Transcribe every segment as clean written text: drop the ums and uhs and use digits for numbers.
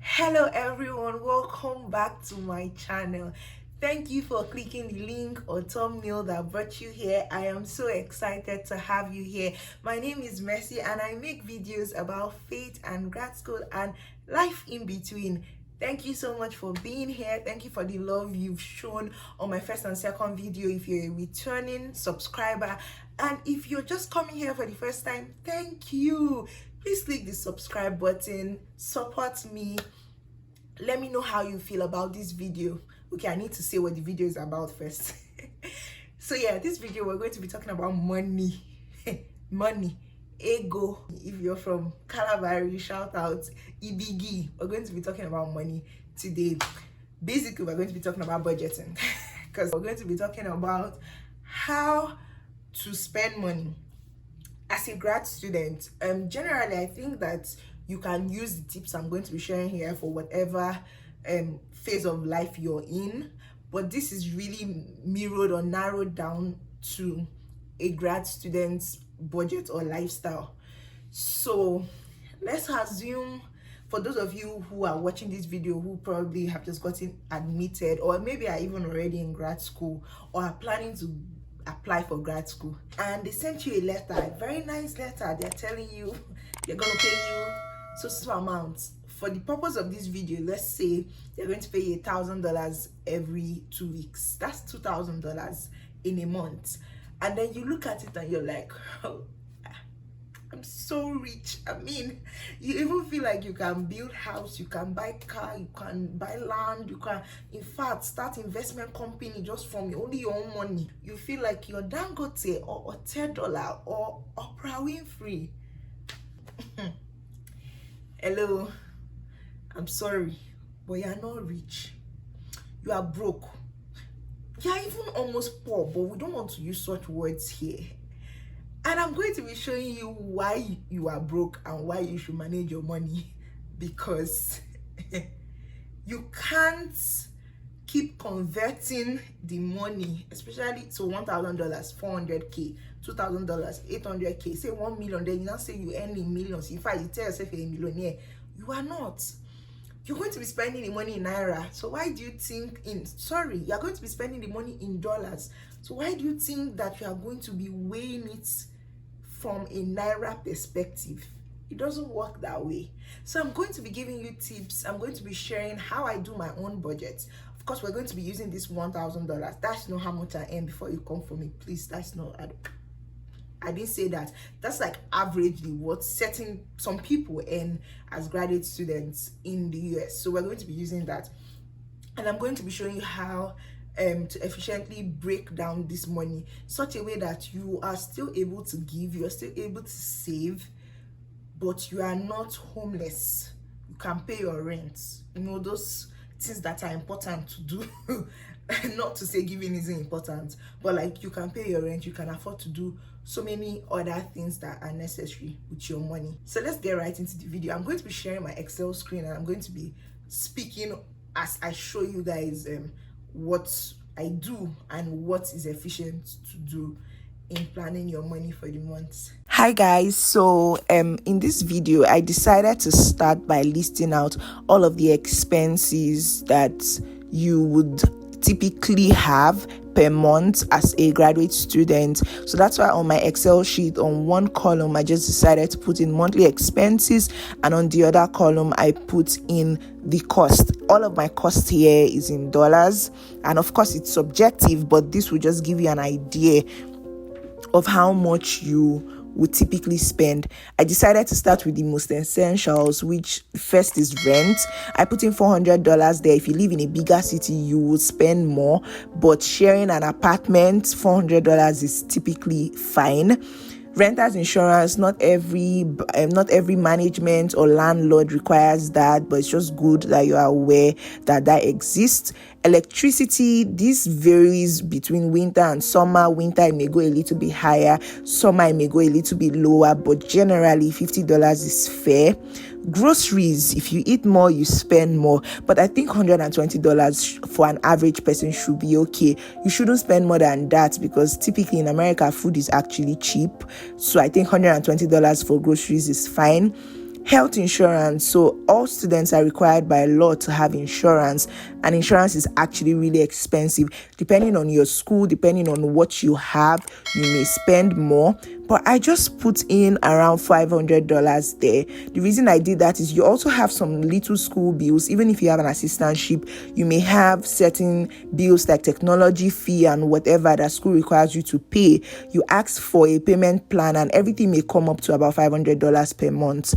Hello everyone, welcome back to my channel. Thank you for clicking the link or thumbnail that brought you here. I am so excited to have you here. My name is Mercy and I make videos about faith and grad school and life in between. Thank you so much for being here. Thank you for the love you've shown on my first and second video. If you're a returning subscriber and if you're just coming here for the first time, thank you. Please click the subscribe button, support me. Let me know how you feel about this video. Okay, I need to say what the video is about first. So yeah, this video we're going to be talking about money. Money, ego. If you're from Calabar, shout out Ibigi. We're going to be talking about money today. Basically, we're going to be talking about budgeting because we're going to be talking about how to spend money as a grad student. Generally, I think that you can use the tips I'm going to be sharing here for whatever phase of life you're in, but this is really mirrored or narrowed down to a grad student's budget or lifestyle. So let's assume, for those of you who are watching this video who probably have just gotten admitted, or maybe are even already in grad school or are planning to apply for grad school, and they sent you a letter, a very nice letter. They're telling you they're going to pay you so amounts. For the purpose of this video, let's say they're going to pay you $1,000 every 2 weeks. That's $2,000 in a month. And then you look at it and you're like, oh, I'm so rich. I mean, you even feel like you can build house, you can buy car, you can buy land, you can, in fact, start investment company just from only your own money. You feel like you're Dangote or $10 or Oprah Winfrey. Hello, I'm sorry, but you're not rich. You are broke. You're even almost poor, but we don't want to use such words here. And I'm going to be showing you why you are broke and why you should manage your money, because you can't keep converting the money, especially to $1,000, $400K, $2,000, $800K, say 1 million. Then you now say you earn in millions. In fact, you tell yourself you're a millionaire. You are not. You're going to be spending the money in naira. So why do you think you're going to be spending the money in dollars. So why do you think that you are going to be weighing it from a naira perspective? It doesn't work that way. So I'm going to be giving you tips. I'm going to be sharing how I do my own budget. Of course, we're going to be using this $1,000. That's not how much I earn before you come for me. Please, that's not, I didn't say that. That's like averagely what some people earn as graduate students in the US. So we're going to be using that. And I'm going to be showing you how to efficiently break down this money such a way that you are still able to give, you are still able to save, but you are not homeless. You can pay your rent. You know, those things that are important to do. Not to say giving isn't important, but like you can pay your rent, you can afford to do so many other things that are necessary with your money. So let's get right into the video. I'm going to be sharing my Excel screen and I'm going to be speaking as I show you guys what I do and what is efficient to do in planning your money for the month. Hi guys, so in this video I decided to start by listing out all of the expenses that you would typically have per month as a graduate student. So that's why on my Excel sheet, on one column I just decided to put in monthly expenses, and on the other column I put in the cost. All of my cost here is in dollars, and of course it's subjective, but this will just give you an idea of how much you would typically spend. I decided to start with the most essentials, which first is rent. I put in $400 there. If you live in a bigger city, you would spend more, but sharing an apartment, $400 is typically fine. Renters insurance, not every management or landlord requires that, but it's just good that you are aware that exists. Electricity, this varies between winter and summer. Winter it may go a little bit higher, summer it may go a little bit lower, but generally $50 is fair. Groceries, if you eat more, you spend more, but I think $120 for an average person should be okay. You shouldn't spend more than that because typically in America food is actually cheap. So I think $120 for groceries is fine. Health insurance. So all students are required by law to have insurance, and insurance is actually really expensive. Depending on your school, depending on what you have, you may spend more. But I just put in around $500 there. The reason I did that is you also have some little school bills. Even if you have an assistantship, you may have certain bills like technology fee and whatever that school requires you to pay. You ask for a payment plan and everything may come up to about $500 per month.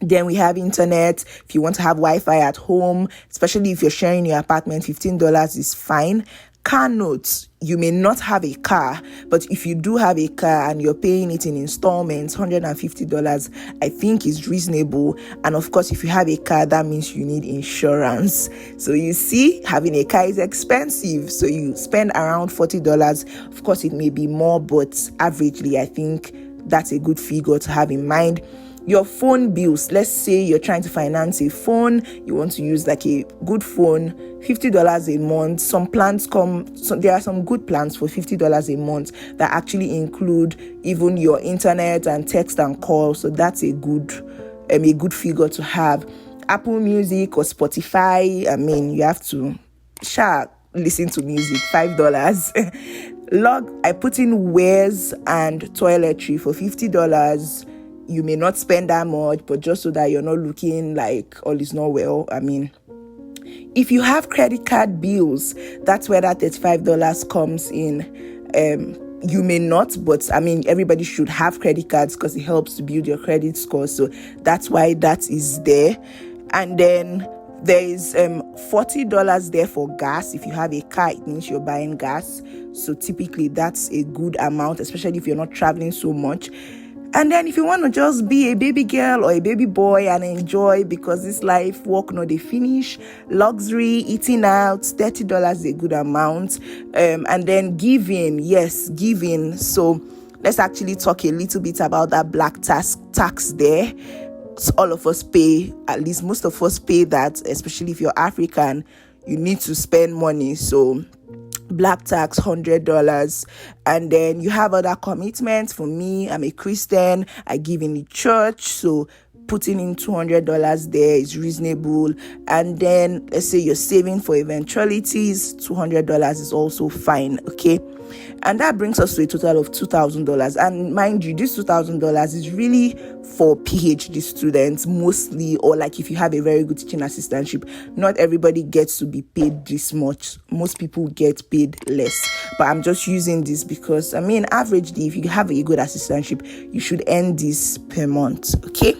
Then we have internet. If you want to have Wi-Fi at home, especially if you're sharing your apartment, $15 is fine. Car notes. You may not have a car, but if you do have a car and you're paying it in installments, $150, I think is reasonable. And of course, if you have a car, that means you need insurance. So you see, having a car is expensive. So you spend around $40. Of course, it may be more, but averagely, I think that's a good figure to have in mind. Your phone bills. Let's say you're trying to finance a phone. You want to use like a good phone, $50 a month. Some plans there are some good plans for $50 a month that actually include even your internet and text and call. So that's a good figure to have. Apple Music or Spotify. I mean, you have to listen to music, $5. I put in wares and toiletry for $50. You may not spend that much, but just so that you're not looking like all is not well. I mean, if you have credit card bills, that's where that $35 comes in. You may not, but I mean, everybody should have credit cards because it helps to build your credit score. So that's why that is there. And then there is $40 there for gas. If you have a car, it means you're buying gas. So typically that's a good amount, especially if you're not traveling so much. And then if you want to just be a baby girl or a baby boy and enjoy, because this life work no dey finish, luxury, eating out, $30 is a good amount. And then giving. So let's actually talk a little bit about that black tax there. So all of us pay, at least most of us pay that, especially if you're African, you need to spend money. So black tax, $100. And then you have other commitments. For me, I'm a Christian, I give in the church, so putting in $200 there is reasonable. And then let's say you're saving for eventualities, $200 is also fine. Okay, and that brings us to a total of $2,000. And mind you, this $2,000 is really for PhD students mostly, or like if you have a very good teaching assistantship. Not everybody gets to be paid this much. Most people get paid less. But I'm just using this because, I mean, averagely, if you have a good assistantship, you should earn this per month. Okay.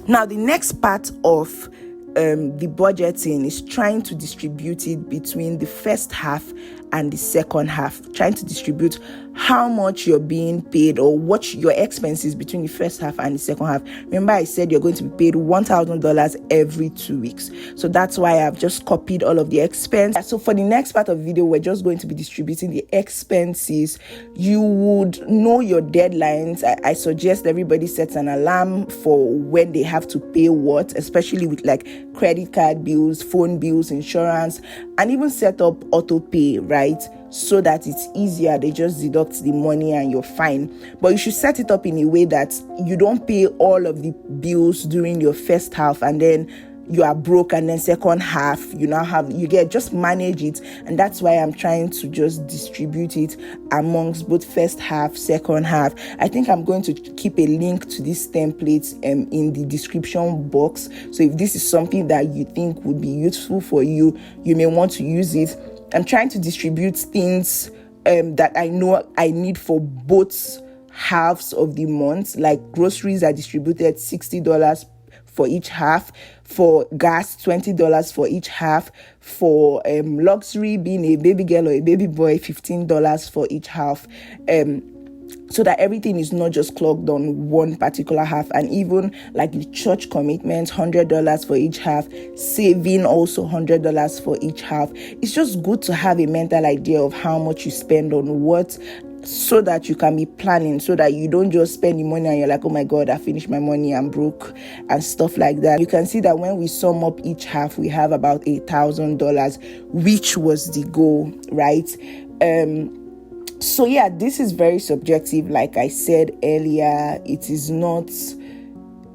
Now, the next part of the budgeting is trying to distribute it between the first half and the second half, trying to distribute how much you're being paid or what your expenses between the first half and the second half. Remember, I said you're going to be paid $1,000 every 2 weeks. So that's why I've just copied all of the expense. So for the next part of the video, we're just going to be distributing the expenses. You would know your deadlines. I suggest everybody sets an alarm for when they have to pay what, especially with like credit card bills, phone bills, insurance, and even set up auto pay, right? So that it's easier. They just deduct the money and you're fine. But you should set it up in a way that you don't pay all of the bills during your first half and then you are broke, and then second half just manage it. And that's why I'm trying to just distribute it amongst both first half, second half. I think I'm going to keep a link to this template in the description box. So if this is something that you think would be useful for you, you may want to use it. I'm trying to distribute things that I know I need for both halves of the month. Like groceries are distributed $60 for each half. For gas, $20 for each half. For luxury, being a baby girl or a baby boy, $15 for each half. So that everything is not just clogged on one particular half. And even like the church commitments, $100 for each half. Saving also $100 for each half. It's just good to have a mental idea of how much you spend on what, so that you can be planning, so that you don't just spend the money and you're like, oh my God, I finished my money, I'm broke, and stuff like that. You can see that when we sum up each half, we have about $8,000, which was the goal, right? So yeah, this is very subjective. Like I said earlier, it is not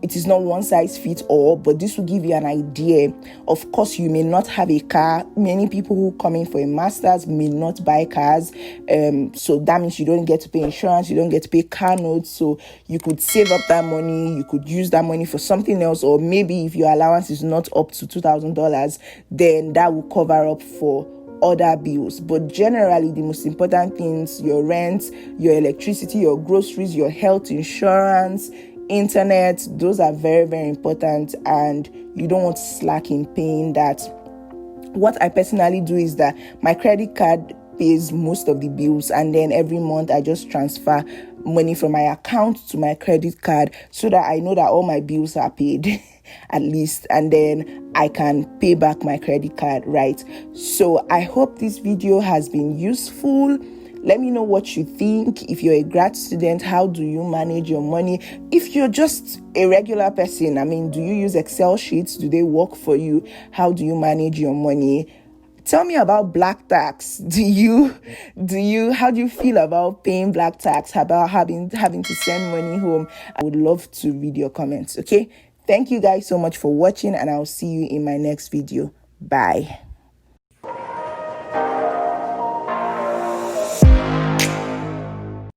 it is not one size fits all, but this will give you an idea. Of course, you may not have a car. Many people who come in for a master's may not buy cars. So that means you don't get to pay insurance, you don't get to pay car notes. So you could save up that money, you could use that money for something else, or maybe if your allowance is not up to $2,000, then that will cover up for other bills. But generally, the most important things: your rent, your electricity, your groceries, your health insurance, internet, those are very, very important, and you don't want to slack in paying that. What I personally do is that my credit card pays most of the bills, and then every month I just transfer money from my account to my credit card so that I know that all my bills are paid at least, and then I can pay back my credit card, right? So I hope this video has been useful. Let me know what you think. If you're a grad student, how do you manage your money? If you're just a regular person, do you use Excel sheets? Do they work for you? How do you manage your money? Tell me about black tax. How do you feel about paying black tax? About having to send money home? I would love to read your comments, okay? Thank you guys so much for watching, and I'll see you in my next video. Bye.